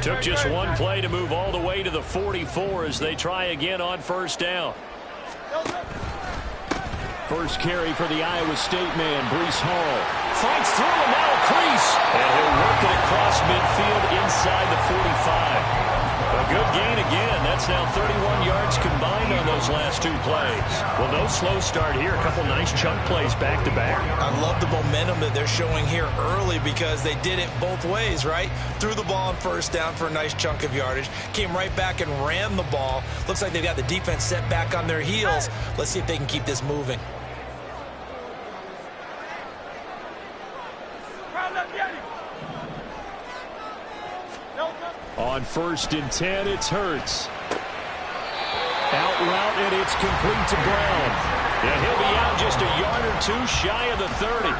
Took just one play to move all the way to the 44 as they try again on first down. First carry for the Iowa State man, Breece Hall. Fights through and now a crease. And he'll work it across midfield inside the 45. A good gain again. That's now 31 yards combined on those last two plays. Well, no slow start here. A couple nice chunk plays back-to-back. I love the momentum that they're showing here early because they did it both ways, right? Threw the ball on first down for a nice chunk of yardage. Came right back and ran the ball. Looks like they've got the defense set back on their heels. Let's see if they can keep this moving. On 1st and 10, it's Hurts. Out route, and it's complete to Brown. And he'll be out just a yard or two shy of the 30.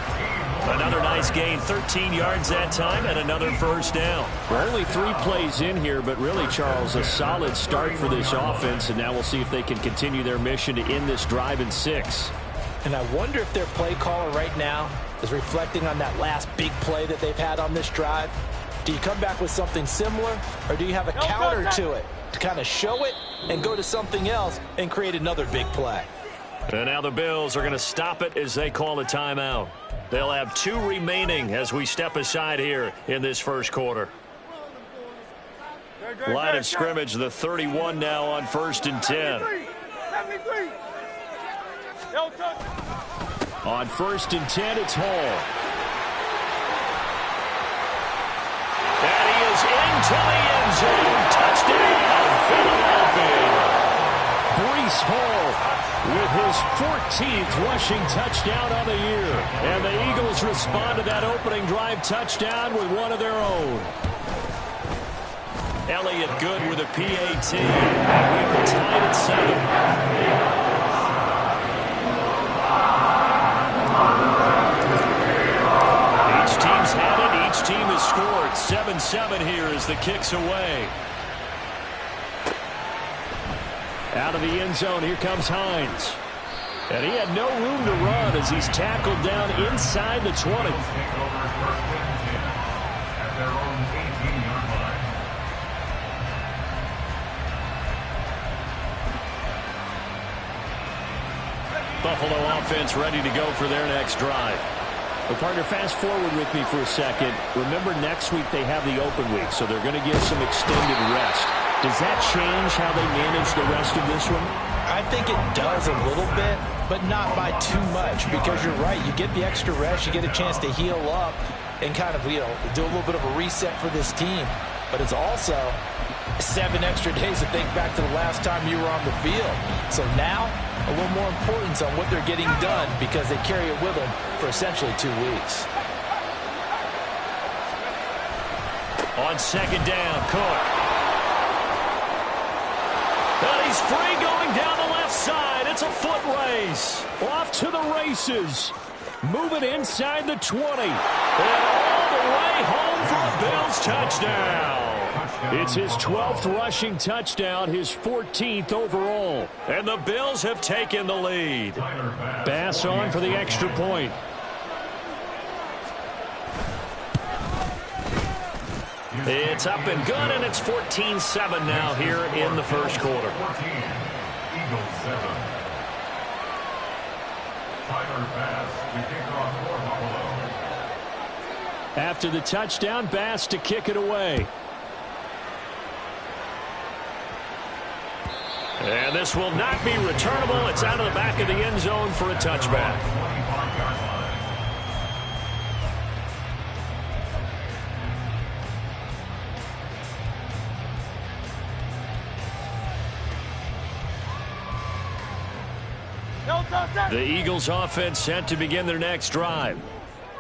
Another nice gain, 13 yards that time, and another first down. We're only 3 plays in here, but really, Charles, a solid start for this offense, and now we'll see if they can continue their mission to end this drive in 6. And I wonder if their play caller right now is reflecting on that last big play that they've had on this drive. Do you come back with something similar, or do you have a counter to it to kind of show it and go to something else and create another big play? And now the Bills are going to stop it as they call a timeout. They'll have 2 remaining as we step aside here in this first quarter. Line of scrimmage, the 31 now on 1st and 10. On 1st and 10, it's Hall. And he is into the end zone. Touchdown, Philadelphia. Breece Hall with his 14th rushing touchdown on the year. And the Eagles respond to that opening drive touchdown with one of their own. Elliott good with a PAT. And we were tied at 7. Each team's had it. Each team has scored. 7-7 here as the kick's away. Out of the end zone, here comes Hines. And he had no room to run as he's tackled down inside the 20. Buffalo offense ready to go for their next drive. Well, partner, fast forward with me for a second. Remember, next week they have the open week, so they're going to get some extended rest. Does that change how they manage the rest of this one? I think it does a little bit, but not by too much, because you're right. You get the extra rest, you get a chance to heal up and kind of, do a little bit of a reset for this team. But it's also 7 extra days to think back to the last time you were on the field. So now, a little more importance on what they're getting done because they carry it with them for essentially 2 weeks. On 2nd down, Cook. And he's free going down the left side. It's a foot race. Off to the races. Moving inside the 20. And all the way home for a Bills touchdown. It's his 12th rushing touchdown, his 14th overall. And the Bills have taken the lead. Bass on for the extra point. It's up and good, and it's 14-7 now here in the first quarter. After the touchdown, Bass to kick it away. And this will not be returnable. It's out of the back of the end zone for a touchback. The Eagles offense set to begin their next drive.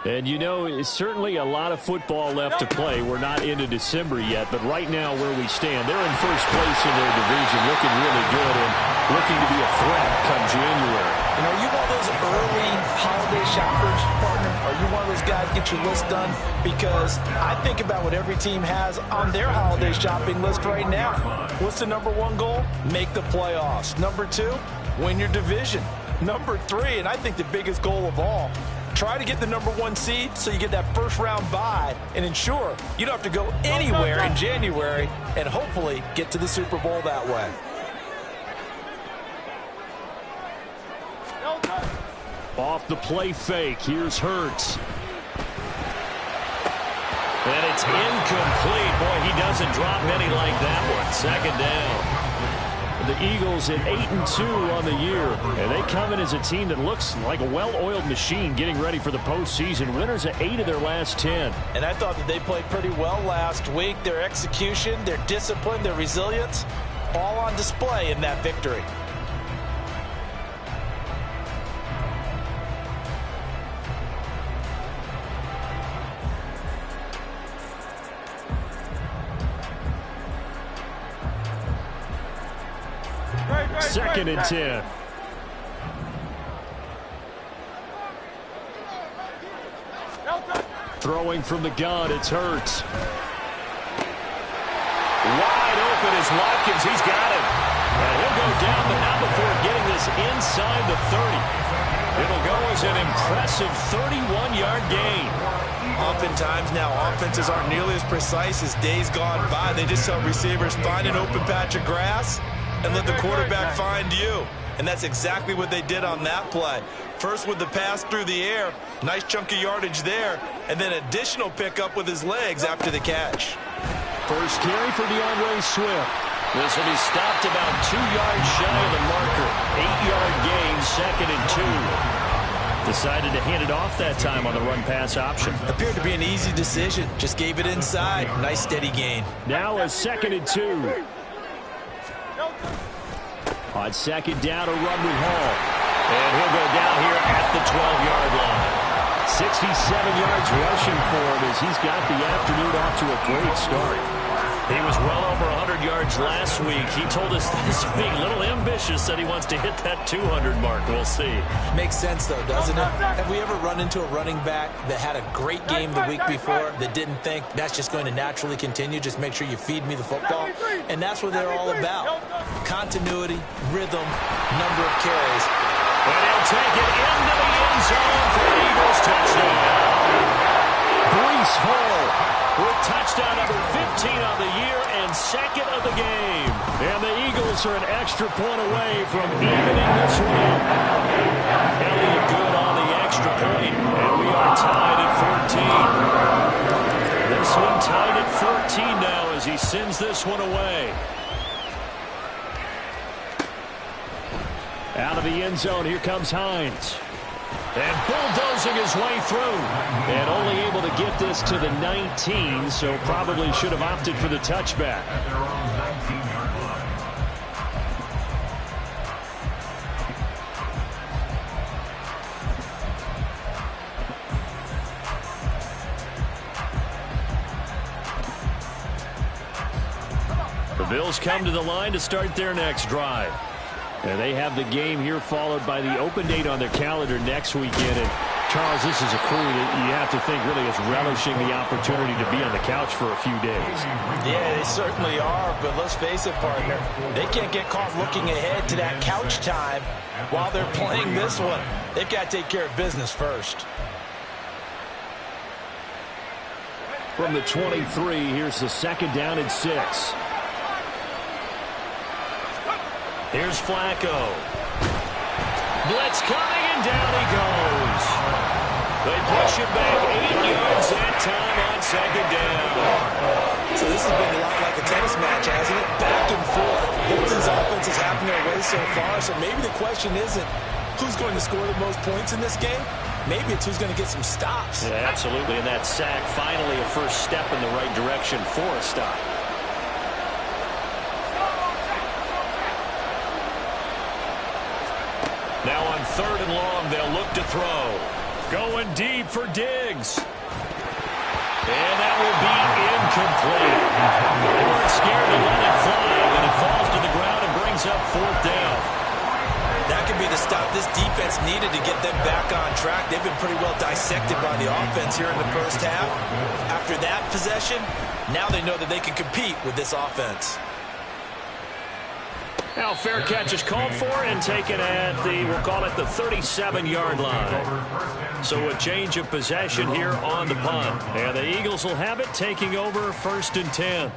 And you know, it's certainly a lot of football left to play. We're not into December yet, but right now where we stand, they're in first place in their division, looking really good and looking to be a threat come January. Are you one of those early holiday shoppers, partner? Are you one of those guys get your list done? Because I think about what every team has on their holiday shopping list right now. What's the #1 goal? Make the playoffs. #2, win your division. #3, and I think the biggest goal of all, Try to get the #1 seed so you get that first-round bye and ensure you don't have to go anywhere in January and hopefully get to the Super Bowl that way. Off the play fake. Here's Hurts. And it's incomplete. Boy, he doesn't drop many like that one. Second down. The Eagles at 8-2 on the year, and they come in as a team that looks like a well-oiled machine getting ready for the postseason. Winners of 8 of their last 10. And I thought that they played pretty well last week. Their execution, their discipline, their resilience, all on display in that victory. Second and 10. Throwing from the gun, it's Hurts. Wide open is Watkins. He's got him. And he'll go down, but not before getting this inside the 30. It'll go as an impressive 31-yard gain. Oftentimes now, offenses aren't nearly as precise as days gone by. They just help receivers find an open patch of grass and let the quarterback find you. And that's exactly what they did on that play. First with the pass through the air, nice chunk of yardage there, and then additional pickup with his legs after the catch. First carry for DeAndre Swift. This will be stopped about 2 yards shy of the marker. 8-yard gain, 2nd and 2. Decided to hand it off that time on the run-pass option. Appeared to be an easy decision. Just gave it inside. Nice steady gain. Now a 2nd and 2. On second down, a run with Hall. And he'll go down here at the 12-yard line. 67 yards rushing for him as he's got the afternoon off to a great start. He was well over 100 yards last week. He told us this week, a little ambitious, said he wants to hit that 200 mark. We'll see. Makes sense, though, doesn't it? Have we ever run into a running back that had a great game the week before that didn't think that's just going to naturally continue? Just make sure you feed me the football. And that's what they're all about. Continuity, rhythm, number of carries. And he'll take it into the end zone for the Eagles touchdown. Breece Hall with touchdown number 15 on the year and 2nd of the game. And the Eagles are an extra point away from evening this one up. Elliott good on the extra point, and we are tied at 14. This one tied at 14 now as he sends this one away. Out of the end zone, here comes Hines. And bulldozing his way through. And only able to get this to the 19, so probably should have opted for the touchback. The Bills come to the line to start their next drive. And they have the game here followed by the open date on their calendar next weekend. And Charles, this is a crew that you have to think really is relishing the opportunity to be on the couch for a few days. Yeah, they certainly are, but let's face it, partner. They can't get caught looking ahead to that couch time while they're playing this one. They've got to take care of business first. From the 23, here's the 2nd down and 6. Here's Flacco. Blitz coming, and down he goes. They push him back 8 yards that time on 2nd down. So this has been a lot like a tennis match, hasn't it? Back and forth. Both these offenses having their way so far. So maybe the question isn't who's going to score the most points in this game. Maybe it's who's going to get some stops. Yeah, absolutely. And that sack, finally a first step in the right direction for a stop. Now on 3rd and long, they'll look to throw. Going deep for Diggs. And that will be incomplete. They weren't scared to let it fly, and it falls to the ground and brings up 4th down. That could be the stop this defense needed to get them back on track. They've been pretty well dissected by the offense here in the first half. After that possession, now they know that they can compete with this offense. Now fair catch is called for and taken at the, we'll call it the 37-yard line. So a change of possession here on the punt. And the Eagles will have it, taking over 1st and 10.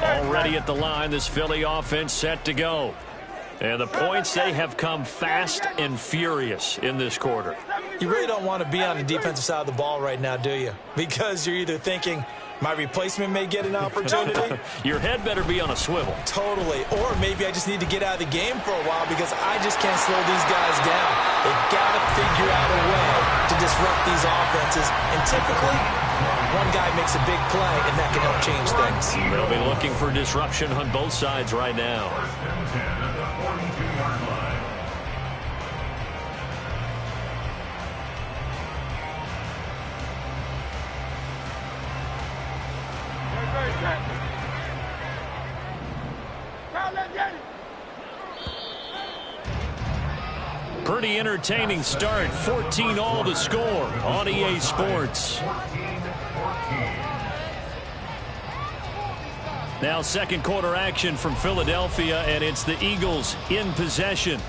Already at the line, this Philly offense set to go. And the points, they have come fast and furious in this quarter. You really don't want to be on the defensive side of the ball right now, do you? Because you're either thinking, my replacement may get an opportunity. Your head better be on a swivel. Totally. Or maybe I just need to get out of the game for a while because I just can't slow these guys down. They've got to figure out a way to disrupt these offenses. And typically, one guy makes a big play, and that can help change things. They'll be looking for disruption on both sides right now. Pretty entertaining start. 14-all the score on EA Sports. Now second quarter action from Philadelphia, and it's the Eagles in possession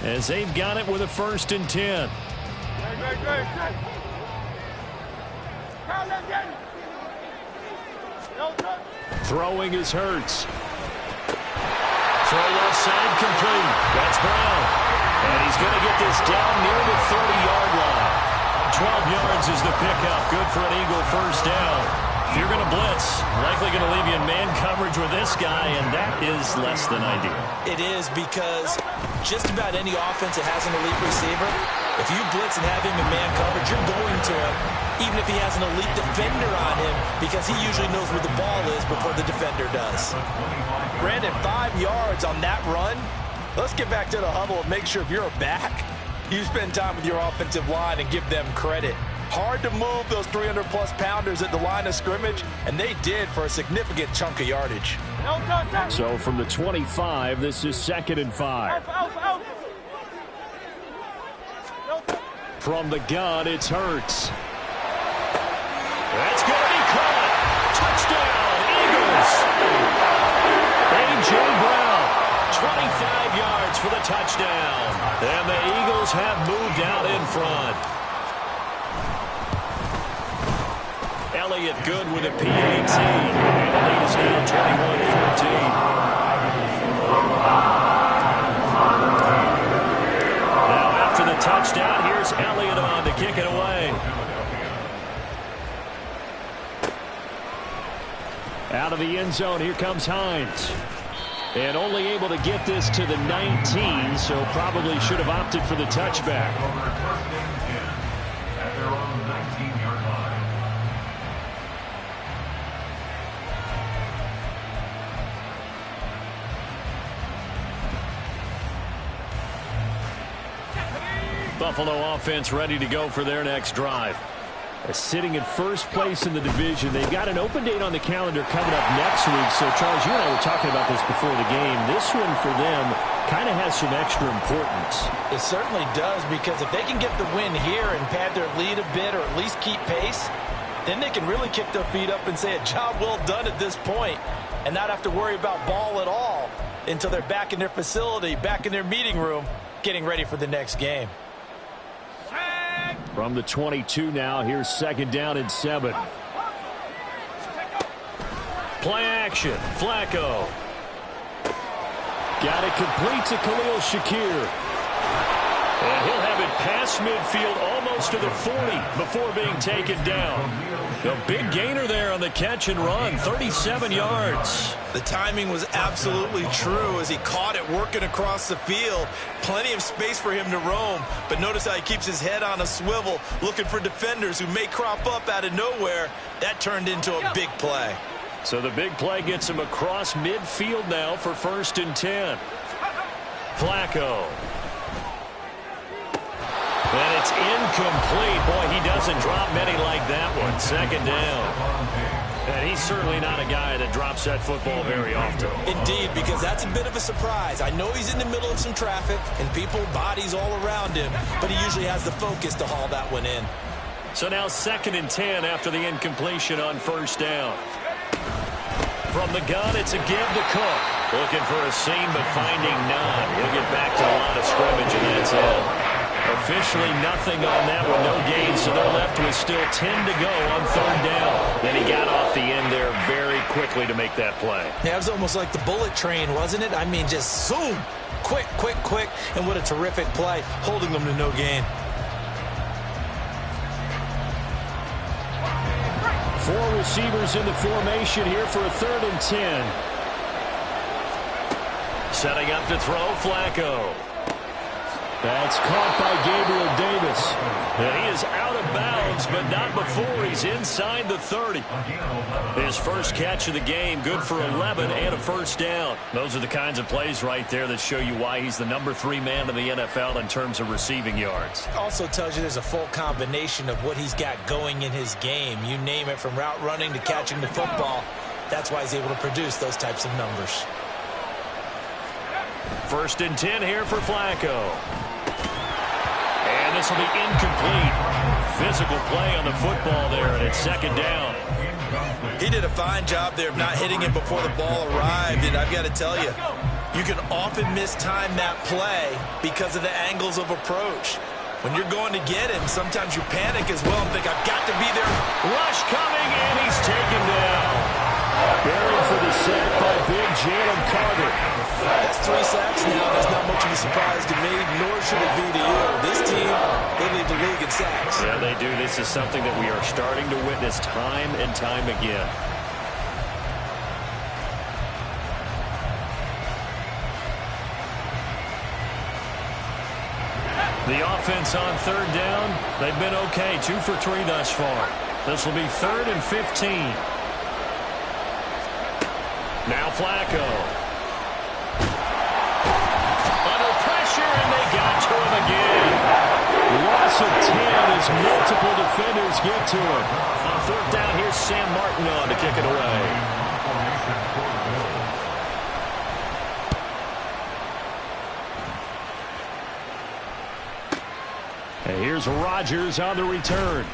as they've got it with a 1st and 10. Throwing is Hurts. Throw left side complete. That's Brown. And he's going to get this down near the 30-yard line. 12 yards is the pickup. Good for an Eagle 1st down. If you're going to blitz, likely going to leave you in man coverage with this guy, and that is less than ideal. It is, because just about any offense that has an elite receiver, if you blitz and have him in man coverage, you're going to him, even if he has an elite defender on him, because he usually knows where the ball is before the defender does. Brandon, 5 yards on that run. Let's get back to the huddle and make sure if you're a back, you spend time with your offensive line and give them credit. Hard to move those 300-plus pounders at the line of scrimmage, and they did for a significant chunk of yardage. So from the 25, this is 2nd and 5. From the gun, it's Hurts. That's going to be caught. Touchdown, Eagles. A.J. Brown. 25 yards for the touchdown. And the Eagles have moved out in front. Elliott good with a PAT. And the lead is now 21-14. Now after the touchdown, here's Elliott on to kick it away. Out of the end zone, here comes Hines. And only able to get this to the 19, so probably should have opted for the touchback. Buffalo offense ready to go for their next drive. Sitting in 1st place in the division. They've got an open date on the calendar coming up next week. So, Charles, you and I were talking about this before the game. This one for them kind of has some extra importance. It certainly does, because if they can get the win here and pad their lead a bit or at least keep pace, then they can really kick their feet up and say a job well done at this point and not have to worry about ball at all until they're back in their facility, back in their meeting room, getting ready for the next game. From the 22 now, here's 2nd down and 7. Play action. Flacco. Got it complete to Khalil Shakir. And he'll have it past midfield almost to the 40 before being taken down. A big gainer there on the catch and run, 37 yards. The timing was absolutely true as he caught it working across the field. Plenty of space for him to roam, but notice how he keeps his head on a swivel looking for defenders who may crop up out of nowhere. That turned into a big play. So the big play gets him across midfield now for 1st and 10. Flacco. And it's incomplete. Boy, he doesn't drop many like that one. 2nd down. And he's certainly not a guy that drops that football very often. Indeed, because that's a bit of a surprise. I know he's in the middle of some traffic and people, bodies all around him, but he usually has the focus to haul that one in. So now 2nd and 10 after the incompletion on 1st down. From the gun, it's a give to Cook. Looking for a seam, but finding none. He'll get back to the line of scrimmage, and that's it. Officially nothing on that one, no gain, so they're left with still 10 to go on 3rd down. Then he got off the end there very quickly to make that play. Yeah, it was almost like the bullet train, wasn't it? I mean, just zoom, quick, quick, quick, and what a terrific play, holding them to no gain. 4 receivers in the formation here for a 3rd and 10. Setting up to throw, Flacco. That's caught by Gabriel Davis. And he is out of bounds, but not before he's inside the 30. His first catch of the game, good for 11 and a 1st down. Those are the kinds of plays right there that show you why he's the number 3 man in the NFL in terms of receiving yards. Also tells you there's a full combination of what he's got going in his game. You name it, from route running to catching the football. That's why he's able to produce those types of numbers. 1st and 10 here for Flacco. And this will be incomplete. Physical play on the football there, and it's 2nd down. He did a fine job there of not hitting him before the ball arrived, and I've got to tell you, you can often mistime that play because of the angles of approach. When you're going to get him, sometimes you panic as well and think, I've got to be there. Rush coming, and he's taken down. Buried for the sack by big Jalen Carter. That's 3 sacks now. That's not much of a surprise to me, nor should it be to you. This team, they lead the league in sacks. Yeah, they do. This is something that we are starting to witness time and time again. The offense on 3rd down, they've been okay. 2 for 3 thus far. This will be 3rd and 15. Now Flacco. Under pressure, and they got to him again. Loss of 10 as multiple defenders get to him. On 4th down, here's Sam Martin on to kick it away. And here's Rodgers on the return.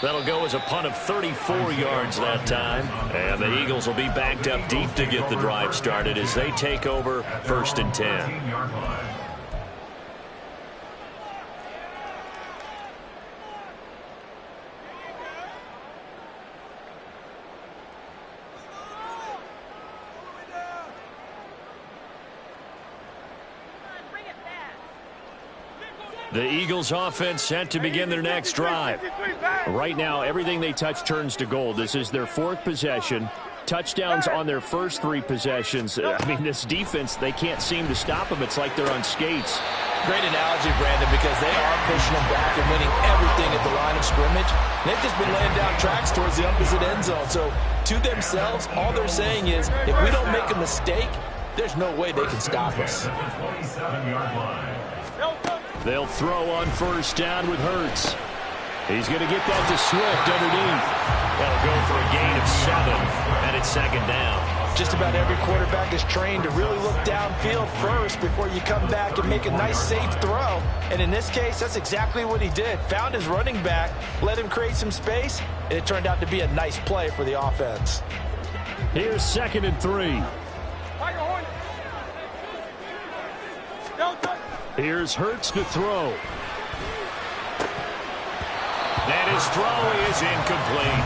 That'll go as a punt of 34 yards that time. And the Eagles will be backed up deep to get the drive started as they take over 1st and 10. The Eagles offense set to begin their next drive. Right now, everything they touch turns to gold. This is their 4th possession. Touchdowns on their first 3 possessions. I mean, this defense, they can't seem to stop them. It's like they're on skates. Great analogy, Brandon, because they are pushing them back and winning everything at the line of scrimmage. They've just been laying down tracks towards the opposite end zone. So, to themselves, all they're saying is, if we don't make a mistake, there's no way they can stop us. They'll throw on 1st down with Hurts. He's going to get that to Swift underneath. That'll go for a gain of 7, and it's 2nd down. Just about every quarterback is trained to really look downfield first before you come back and make a nice, safe throw. And in this case, that's exactly what he did. Found his running back, let him create some space, and it turned out to be a nice play for the offense. Here's 2nd and 3. Here's Hurts to throw. And his throw is incomplete.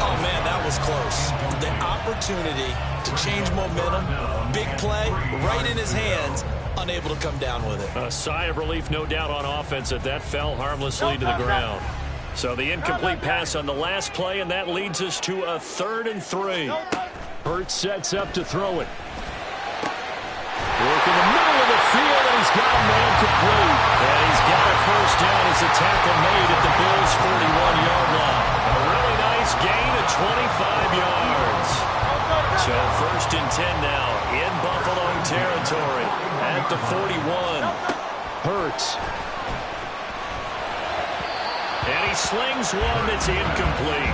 Oh, man, that was close. The opportunity to change momentum, big play, right in his hands, unable to come down with it. A sigh of relief, no doubt, on offense that fell harmlessly to the ground. So the incomplete pass on the last play, and that leads us to a 3rd and 3. Hurts sets up to throw it. Work in the middle of the field, and he's got a man complete. And he's got a 1st down as the tackle made at the Bills' 41-yard line. A really nice gain of 25 yards. So 1st and 10 now in Buffalo territory at the 41. Hurts. And he he slings one that's incomplete.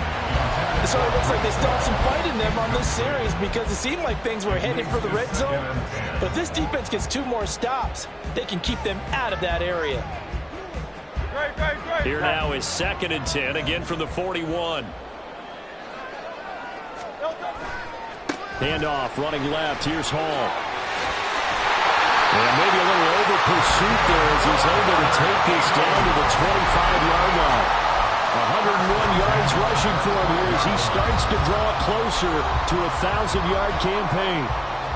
So it looks like they still have some fight in them on this series because it seemed like things were headed for the red zone. But if this defense gets 2 more stops, they can keep them out of that area. Here now is 2nd and 10, again from the 41. Handoff, running left. Here's Hall. And maybe a little over pursuit there as he's able to take this down to the 25-yard line. 101 yards rushing for him here as he starts to draw closer to a 1,000-yard campaign.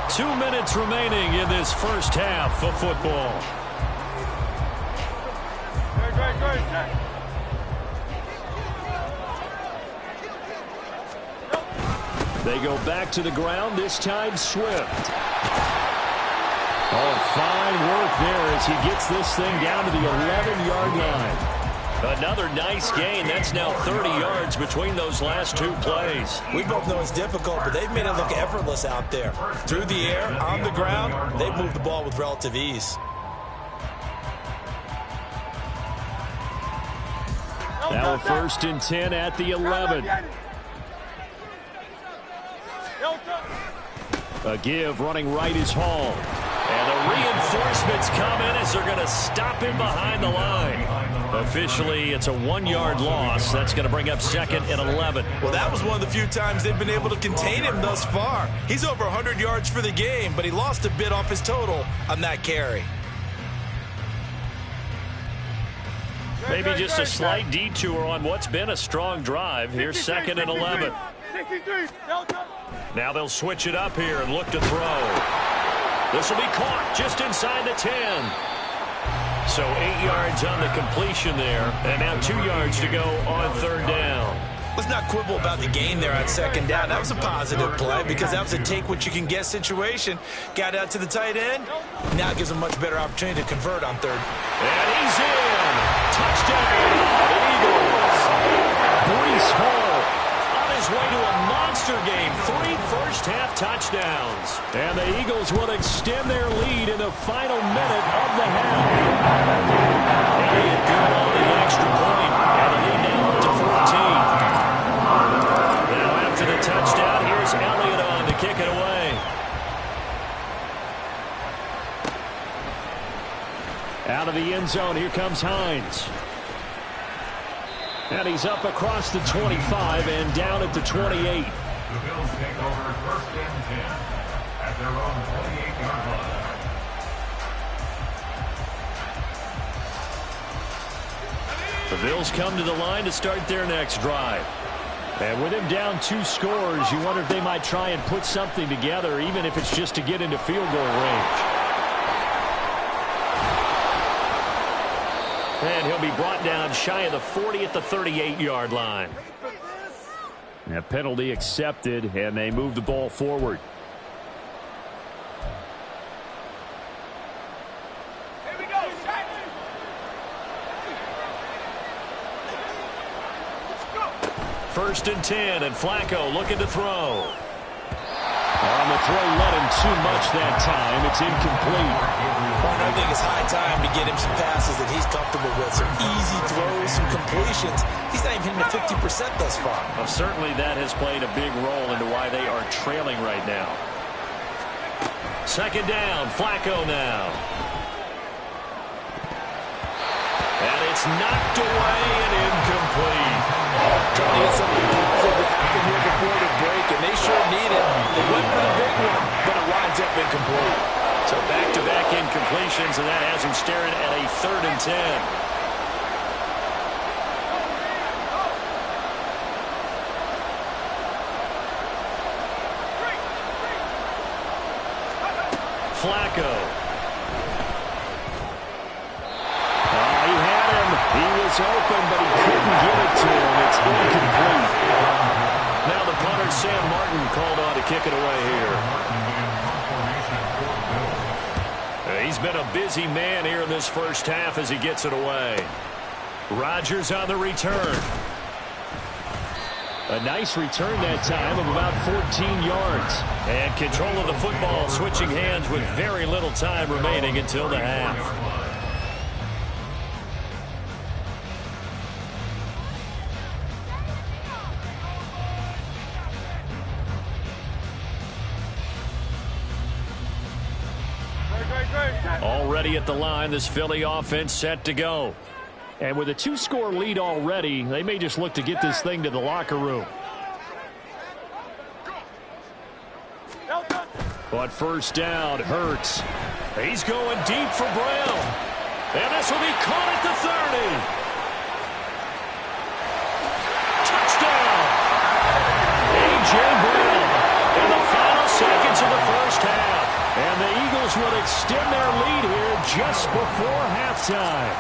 2 minutes remaining in this first half of football. They go back to the ground, this time Swift. Oh, fine work there as he gets this thing down to the 11-yard line. Another nice gain. That's now 30 yards between those last 2 plays. We both know it's difficult, but they've made it look effortless out there. Through the air, on the ground, they've moved the ball with relative ease. Now 1st and 10 at the 11. A give, running right is Hall. And the reinforcements come in as they're going to stop him behind the line. Officially, it's a 1-yard loss. That's going to bring up 2nd and 11. Well, that was one of the few times they've been able to contain him thus far. He's over 100 yards for the game, but he lost a bit off his total on that carry. Maybe just a slight detour on what's been a strong drive. Here's 2nd and 11. Now they'll switch it up here and look to throw. This will be caught just inside the 10. So 8 yards on the completion there, and now 2 yards to go on 3rd down. Let's not quibble about the gain there on 2nd down. That was a positive play because that was a take-what-you-can-get situation. Got out to the tight end. Now it gives him a much better opportunity to convert on 3rd. And he's in. Touchdown, Eagles. Breece Hall on his way to a monster game. 3 first-half touchdowns. And the Eagles will extend their lead in the final minute of the half. Elliott good on the extra point. And the lead now up to 14. Now after the touchdown, here's Elliott on to kick it away. Out of the end zone, here comes Hines. And he's up across the 25 and down at the 28. The Bills take over 1st and 10 at their own 28-yard line. The Bills come to the line to start their next drive. And with him down 2 scores, you wonder if they might try and put something together, even if it's just to get into field goal range. And he'll be brought down shy of the 40 at the 38-yard line. A penalty accepted, and they move the ball forward. Here we go. First and 10, and Flacco looking to throw. On the throw, let him too much that time. It's incomplete. Well, I think it's high time to get him some passes that he's comfortable with. Some easy throws, some completions. He's not even hitting the 50% thus far. Well, certainly that has played a big role into why they are trailing right now. 2nd down, Flacco now. And it's knocked away and incomplete. Trying to get something positive to happen here before the break, and they sure need it. They went for the big one, but it winds up incomplete. So back-to-back incompletions, and that has him staring at a 3rd and 10. Flacco. He had him. He was open, but he couldn't get it to him. It's incomplete. Now the punter, Sam Martin, called on to kick it away here. He's been a busy man here in this first half as he gets it away. Rodgers on the return. A nice return that time of about 14 yards. And control of the football, switching hands with very little time remaining until the half. Already at the line, this Philly offense set to go. And with a 2-score lead already, they may just look to get this thing to the locker room. But first down, Hurts. He's going deep for Brown. And this will be caught at the 30. Touchdown! A.J. Brown in the final seconds of the first half. And the Eagles will extend their lead here just before halftime.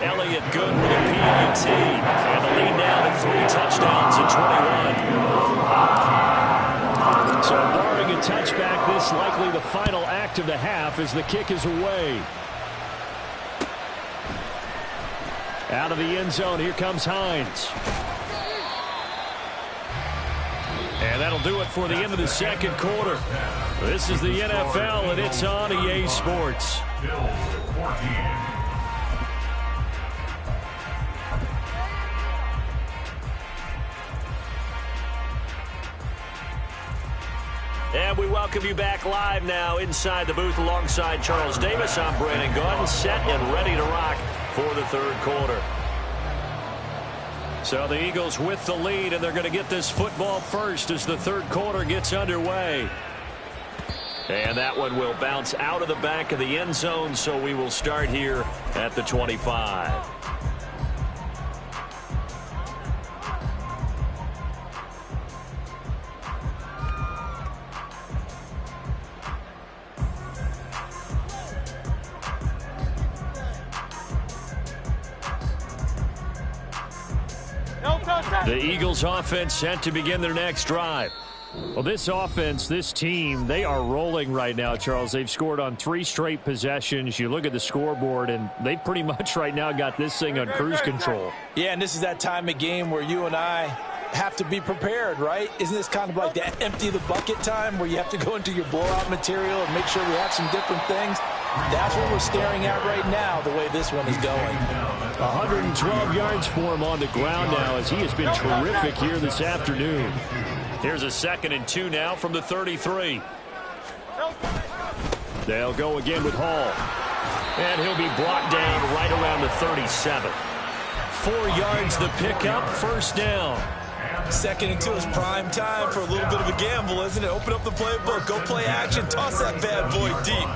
Elliott good with a PAT. And the lead now to 3 touchdowns in 21. So barring a touchback, this likely the final act of the half as the kick is away. Out of the end zone, here comes Hines. And that'll do it for the end of the second quarter. This is the NFL, and it's on EA Sports. And we welcome you back live now inside the booth alongside Charles Davis. I'm Brandon Gaudin, set and ready to rock for the third quarter. So the Eagles with the lead, and they're going to get this football first as the third quarter gets underway. And that one will bounce out of the back of the end zone, so we will start here at the 25. The Eagles offense set to begin their next drive. Well, this offense, this team, they are rolling right now, Charles. They've scored on 3 straight possessions. You look at the scoreboard, and they've pretty much right now got this thing on cruise control. Yeah, and this is that time of game where you and I have to be prepared, right? Isn't this kind of like that empty the bucket time where you have to go into your blowout material and make sure we have some different things? That's what we're staring at right now, the way this one is going. 112 yards for him on the ground now as he has been terrific here this afternoon. Here's a 2nd and 2 now from the 33. They'll go again with Hall. And he'll be brought down right around the 37. 4 yards the pickup, first down. 2nd and 2 is prime time for a little bit of a gamble, isn't it? Open up the playbook, go play action, toss that bad boy deep.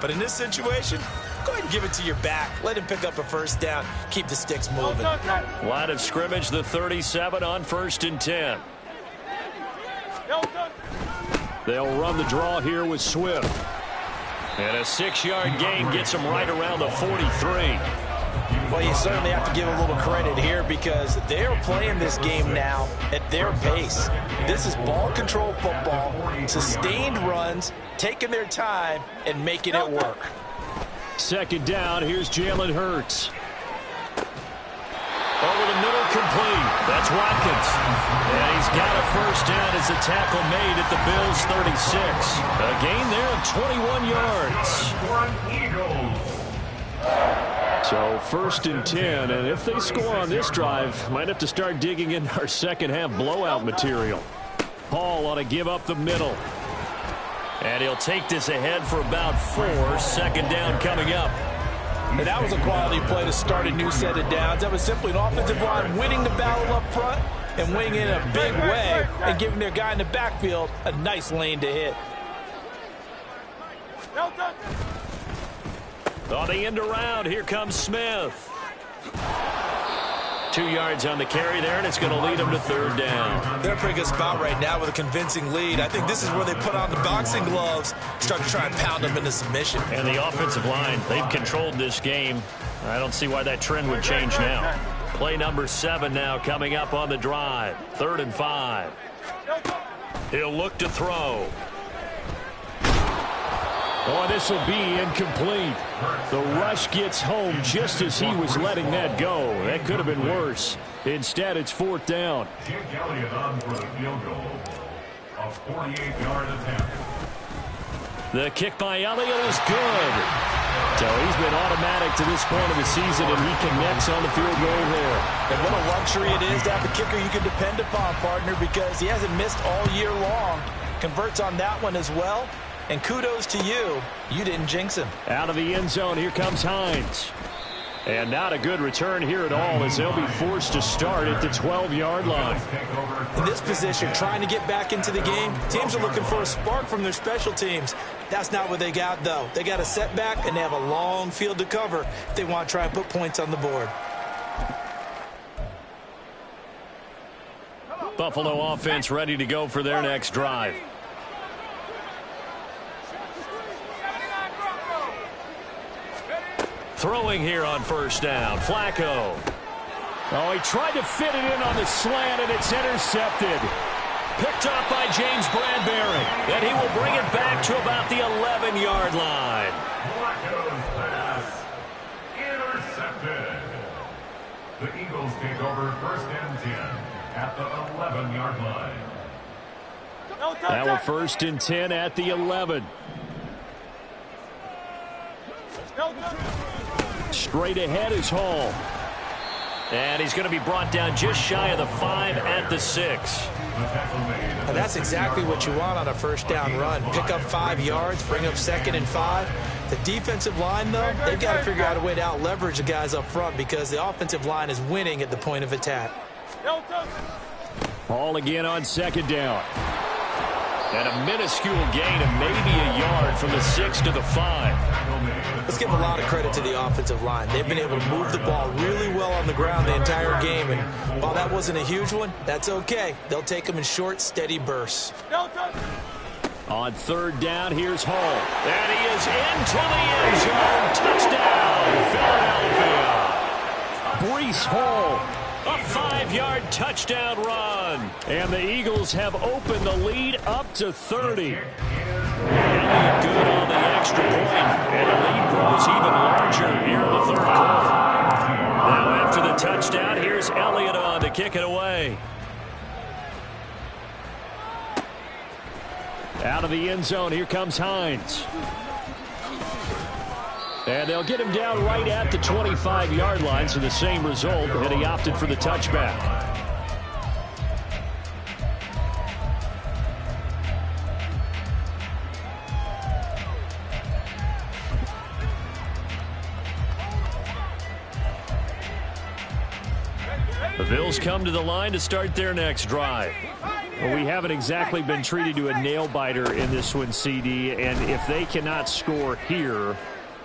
But in this situation, go ahead and give it to your back. Let him pick up a first down. Keep the sticks moving. Line of scrimmage, the 37 on 1st and 10. They'll run the draw here with Swift. And a 6-yard gain gets him right around the 43. Well, you certainly have to give a little credit here because they're playing this game now at their pace. This is ball control football, sustained runs, taking their time and making it work. 2nd down, here's Jalen Hurts. Over the middle, complete. That's Watkins. And he's got a first down as the tackle made at the Bills' 36. A gain there of 21 yards. So 1st and 10, and if they score on this drive, might have to start digging in our second half blowout material. Hall ought to give up the middle. And he'll take this ahead for about 4. 2nd down coming up. And that was a quality play to start a new set of downs. That was simply an offensive line winning the battle up front and winning in a big way and giving their guy in the backfield a nice lane to hit. On the end around, here comes Smith. 2 yards on the carry there, and it's going to lead them to 3rd down. They're in a pretty good spot right now with a convincing lead. I think this is where they put on the boxing gloves, start to try and pound them into submission. And the offensive line, they've controlled this game. I don't see why that trend would change now. Play number 7 now coming up on the drive. 3rd and 5. He'll look to throw. Oh, this will be incomplete. The rush gets home just as he was letting that go. That could have been worse. Instead, it's 4th down. Jake Elliott on for the field goal. A 48-yard attempt. The kick by Elliott is good. So he's been automatic to this point of the season, and he connects on the field goal there. And what a luxury it is to have a kicker you can depend upon, partner, because he hasn't missed all year long. converts on that one as well. And kudos to you. You didn't jinx him. Out of the end zone, here comes Hines. And not a good return here at all as they'll be forced to start at the 12-yard line. In this position, trying to get back into the game, teams are looking for a spark from their special teams. That's not what they got, though. They got a setback, and they have a long field to cover if they want to try and put points on the board. Buffalo offense ready to go for their next drive. Throwing here on first down, Flacco. Oh, he tried to fit it in on the slant, and it's intercepted. Picked up by James Bradbury. And he will bring it back to about the 11-yard line. Flacco's pass intercepted. The Eagles take over first and 10 at the 11-yard line. Now a first and 10 at the 11. Straight ahead is Hall. And he's going to be brought down just shy of the 5 at the 6. And that's exactly what you want on a first down run. Pick up 5 yards, bring up 2nd and 5. The defensive line, though, they've got to figure out a way to out-leverage the guys up front because the offensive line is winning at the point of attack. Hall again on second down. And a minuscule gain of maybe a yard from the 6 to the 5. Let's give a lot of credit to the offensive line. They've been able to move the ball really well on the ground the entire game. And while that wasn't a huge one, that's okay. They'll take them in short, steady bursts. On third down, here's Hall. And he is into the end zone. Touchdown, Philadelphia. Breece Hall. A 5-yard touchdown run. And the Eagles have opened the lead up to 30. Elliott good on the extra point. And the lead grows even larger here in the third quarter. Now after the touchdown, here's Elliott on to kick it away. Out of the end zone, here comes Hines. And they'll get him down right at the 25-yard line, so the same result, and he opted for the touchback. The Bills come to the line to start their next drive. Well, we haven't exactly been treated to a nail-biter in this one, CD, and if they cannot score here,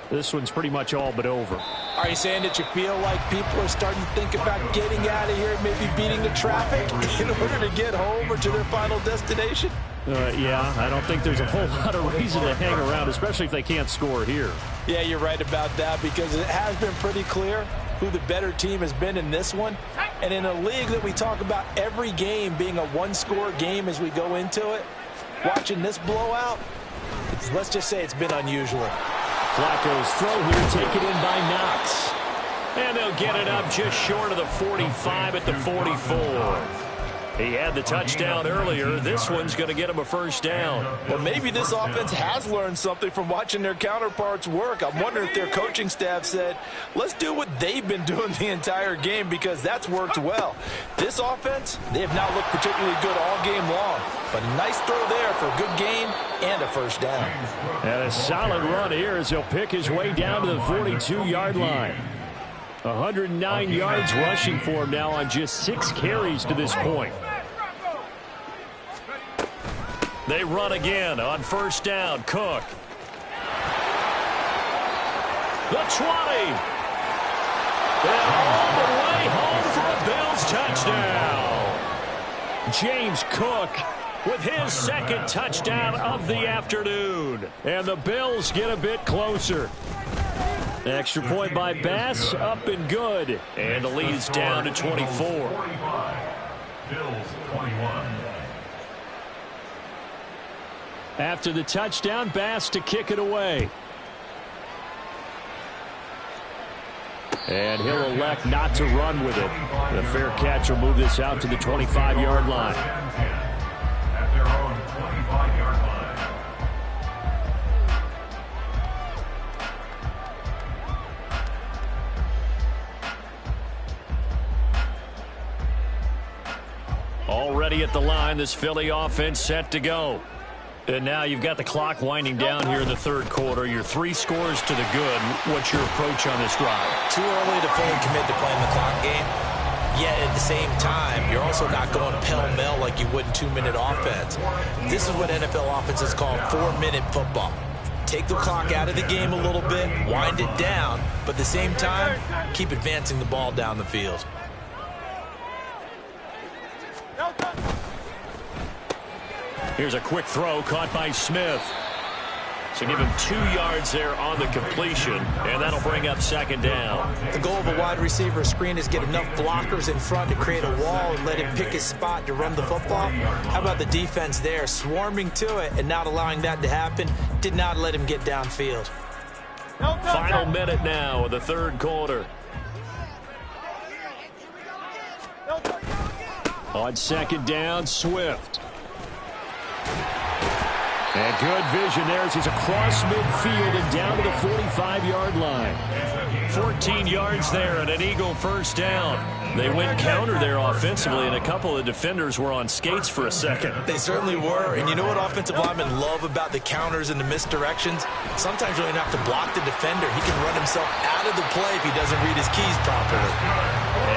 this one's pretty much all but over. Are you saying that you feel like people are starting to think about getting out of here, maybe beating the traffic in order to get home or to their final destination? Yeah, I don't think there's a whole lot of reason to hang around, especially if they can't score here. Yeah, you're right about that because it has been pretty clear who the better team has been in this one. And in a league that we talk about every game being a one-score game as we go into it, watching this blowout, let's just say it's been unusual. Flacco's throw here taken in by Knox. And they'll get it up just short of the 45 at the 44. He had the touchdown earlier. This one's going to get him a first down. Well, maybe this offense has learned something from watching their counterparts work. I'm wondering if their coaching staff said, let's do what they've been doing the entire game because that's worked well. This offense, they have not looked particularly good all game long. But a nice throw there for a good gain and a first down. And a solid run here as he'll pick his way down to the 42-yard line. 109 yards rushing for him now on just 6 carries to this point. They run again on first down. Cook. The 20. And all the way home for a Bills touchdown. James Cook with his second touchdown of the afternoon. And the Bills get a bit closer. Extra point by Bass, up and good. And the lead is down to 24. Bills 21. After the touchdown, Bass to kick it away. And he'll elect not to run with it. The fair catch will move this out to the 25-yard line. At their own 25-yard line. Already at the line, this Philly offense set to go. And now you've got the clock winding down here in the third quarter. You're 3 scores to the good. What's your approach on this drive? Too early to fully commit to playing the clock game. Yet at the same time, you're also not going pell-mell like you would in 2-minute offense. This is what NFL offenses call 4-minute football. Take the clock out of the game a little bit, wind it down, but at the same time, keep advancing the ball down the field. Here's a quick throw caught by Smith. So give him 2 yards there on the completion, and that'll bring up second down. The goal of a wide receiver screen is get enough blockers in front to create a wall and let him pick his spot to run the football. How about the defense there, swarming to it and not allowing that to happen? Did not let him get downfield. Final minute now of the third quarter. On second down, Swift. And good vision there as he's across midfield and down to the 45-yard line. 14 yards there and an Eagle first down. They went counter there offensively, and a couple of defenders were on skates for a second. They certainly were, and you know what offensive linemen love about the counters and the misdirections? Sometimes you don't have to block the defender. He can run himself out of the play if he doesn't read his keys properly.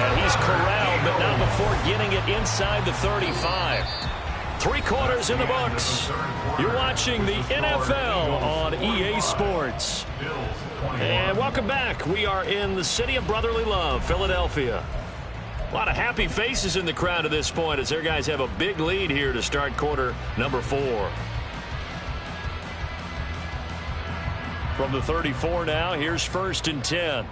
And he's corralled, but not before getting it inside the 35. 3 quarters in the books. You're watching the NFL on EA Sports. And welcome back. We are in the city of brotherly love, Philadelphia. A lot of happy faces in the crowd at this point as their guys have a big lead here to start quarter number 4. From the 34 now, here's 1st and 10.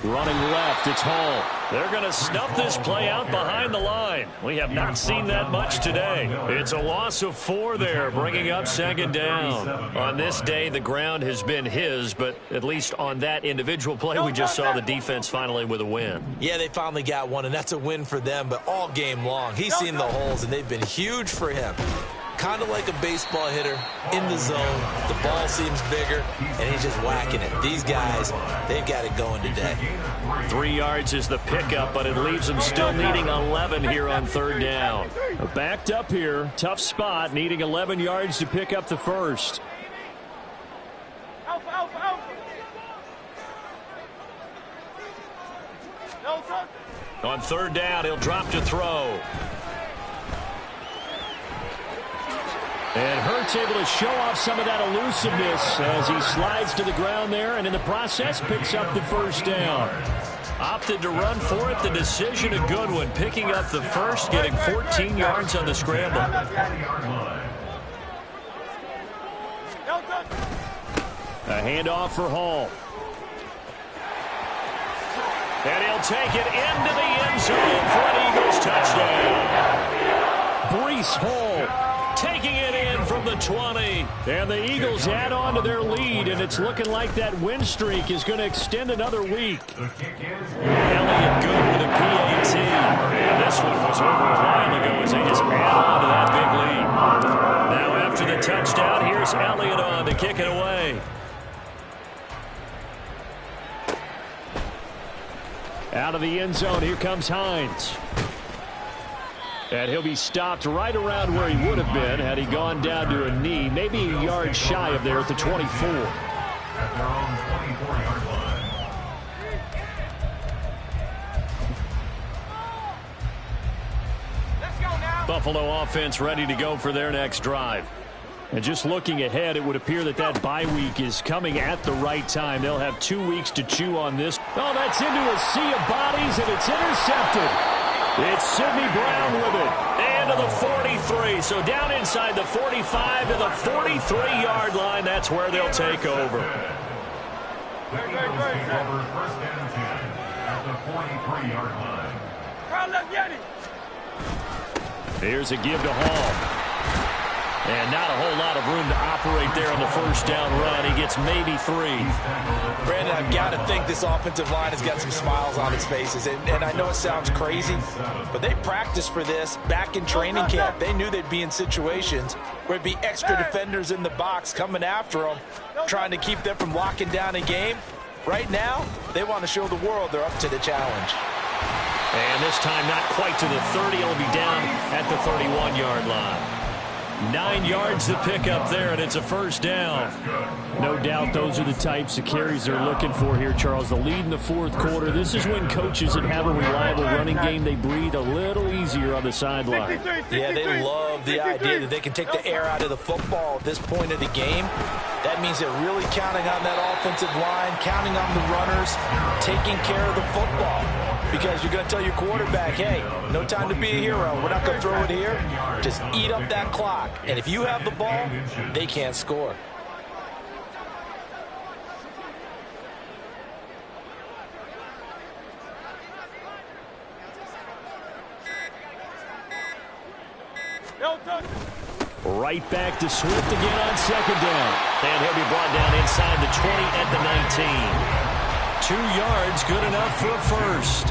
Running left, it's Hall. They're going to snuff this play out behind the line. We have not seen that much today. It's a loss of 4 there, bringing up second down. On this day, the ground has been his, but at least on that individual play, we just saw the defense finally with a win. Yeah, they finally got one, and that's a win for them, but all game long, he's seen the holes, and they've been huge for him. Kind of like a baseball hitter in the zone. The ball seems bigger, and he's just whacking it. These guys, they've got it going today. 3 yards is the pickup, but it leaves them still needing 11 here on third down. Backed up here, tough spot, needing 11 yards to pick up the first. On third down, he'll drop to throw. And Hurts able to show off some of that elusiveness as he slides to the ground there, and in the process picks up the first down. Opted to run for it. The decision a good one, picking up the first, getting 14 yards on the scramble. A handoff for Hall. And he'll take it into the end zone for an Eagles touchdown. Breece Hall taking it in from the 20. And the Eagles add on to their lead, and it's looking like that win streak is going to extend another week. Elliott good with a PAT. And this one was over a while ago as they just add on to that big lead. Now after the touchdown, here's Elliott on to kick it away. Out of the end zone, here comes Hines. And he'll be stopped right around where he would have been had he gone down to a knee, maybe a yard shy of there at the 24. At their own 24-yard line. Buffalo offense ready to go for their next drive. And just looking ahead, it would appear that that bye week is coming at the right time. They'll have 2 weeks to chew on this. Oh, that's into a sea of bodies, and it's intercepted. It's Sidney Brown with it. And to the 43. So down inside the 45 to the 43-yard line. That's where they'll take over. The Eagles take over 1st and 10 at the 43-yard line. Here's a give to Hall. And not a whole lot of room to operate there on the first down run. He gets maybe 3. Brandon, I've got to think this offensive line has got some smiles on its faces. And I know it sounds crazy, but they practiced for this back in training camp. They knew they'd be in situations where it'd be extra defenders in the box coming after them, trying to keep them from locking down a game. Right now, they want to show the world they're up to the challenge. And this time not quite to the 30. It'll be down at the 31-yard line. 9 yards to pick up there, and it's a first down. No doubt those are the types of carries they're looking for here, Charles. The lead in the fourth quarter. This is when coaches that have a reliable running game, they breathe a little easier on the sideline. Yeah, they love the idea that they can take the air out of the football at this point of the game. That means they're really counting on that offensive line, counting on the runners, taking care of the football. Because you're going to tell your quarterback, hey, no time to be a hero. We're not going to throw it here. Just eat up that clock. And if you have the ball, they can't score. Right back to Swift again on second down. And he'll be brought down inside the 20 at the 19. 2 yards, good enough for a first.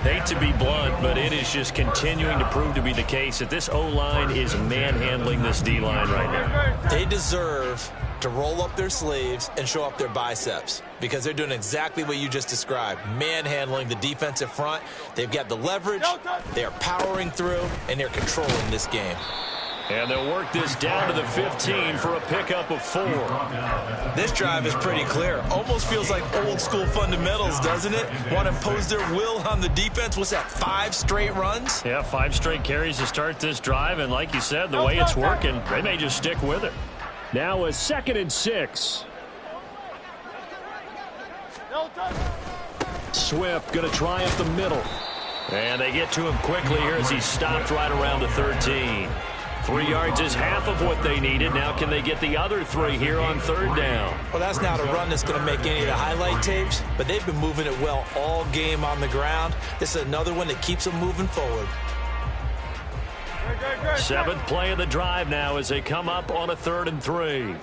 Hate to be blunt, but it is just continuing to prove to be the case that this O-line is manhandling this D-line right now. They deserve to roll up their sleeves and show up their biceps because they're doing exactly what you just described, manhandling the defensive front. They've got the leverage, they're powering through, and they're controlling this game. And they'll work this down to the 15 for a pickup of 4. This drive is pretty clear. Almost feels like old school fundamentals, doesn't it? Want to impose their will on the defense. What's that, 5 straight runs? Yeah, 5 straight carries to start this drive. And like you said, the way it's working, they may just stick with it. Now a 2nd and 6. Swift going to try up the middle. And they get to him quickly here as he stopped right around the 13. 3 yards is half of what they needed. Now can they get the other 3 here on third down? Well, that's not a run that's going to make any of the highlight tapes, but they've been moving it well all game on the ground. This is another one that keeps them moving forward. 7th play of the drive now as they come up on a 3rd and 3.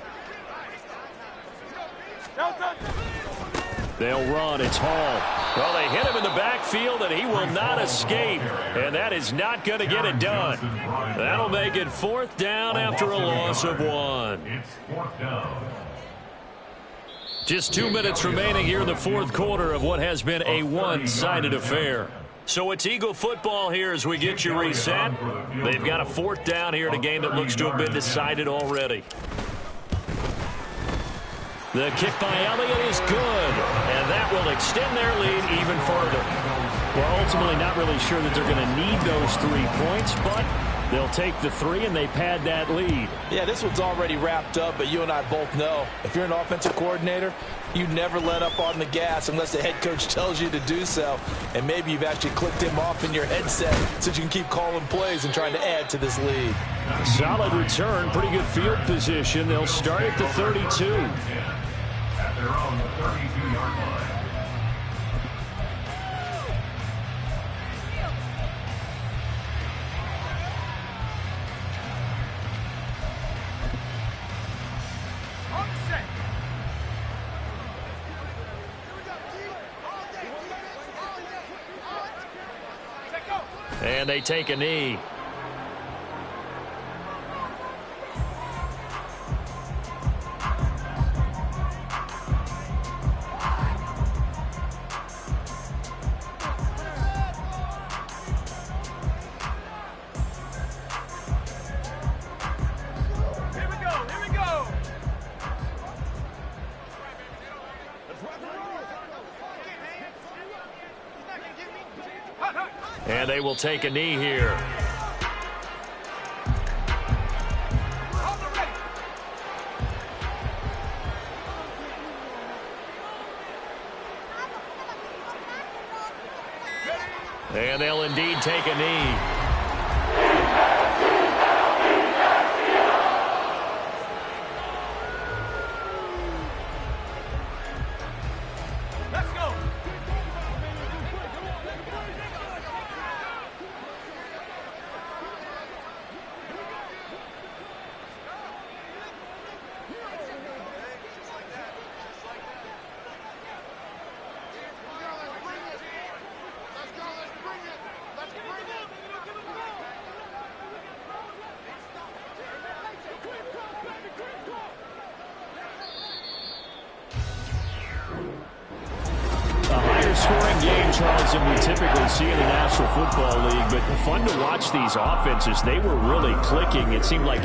They'll run. It's Hall. Well, they hit him in the backfield, and he will not escape. And that is not going to get it done. That'll make it 4th down after a loss of 1. It's 4th down. Just 2 minutes remaining here in the fourth quarter of what has been a one-sided affair. So it's Eagle football here as we get you reset. They've got a 4th down here in a game that looks to have been decided already. The kick by Elliott is good, and that will extend their lead even further. We're ultimately not really sure that they're going to need those 3 points, but they'll take the 3 and they pad that lead. Yeah, this one's already wrapped up, but you and I both know if you're an offensive coordinator, you never let up on the gas unless the head coach tells you to do so. And maybe you've actually clicked him off in your headset so you can keep calling plays and trying to add to this lead. Solid return, pretty good field position. They'll start at the 32. At their own 32-yard line. And they take a knee. And they will take a knee here. And they'll indeed take a knee. than we typically see in the National Football League, but fun to watch these offenses. They were really clicking. It seemed like